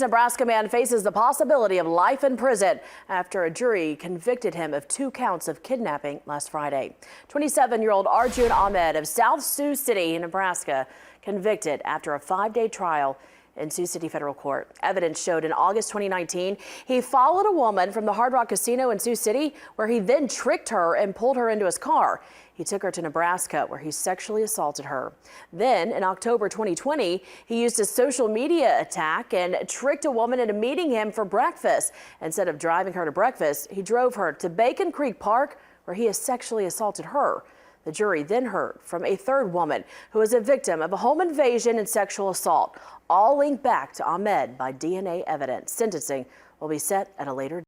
Nebraska man faces the possibility of life in prison after a jury convicted him of 2 counts of kidnapping last Friday. 27-year-old Arjun Ahmed of South Sioux City, Nebraska, convicted after a 5-day trial in Sioux City federal court. Evidence showed in August 2019, he followed a woman from the Hard Rock Casino in Sioux City, where he then tricked her and pulled her into his car. He took her to Nebraska, where he sexually assaulted her. Then, in October 2020, he used a social media attack and tricked a woman into meeting him for breakfast. Instead of driving her to breakfast, he drove her to Bacon Creek Park, where he sexually assaulted her. The jury then heard from a third woman who was a victim of a home invasion and sexual assault, all linked back to Ahmed by DNA evidence. Sentencing will be set at a later date.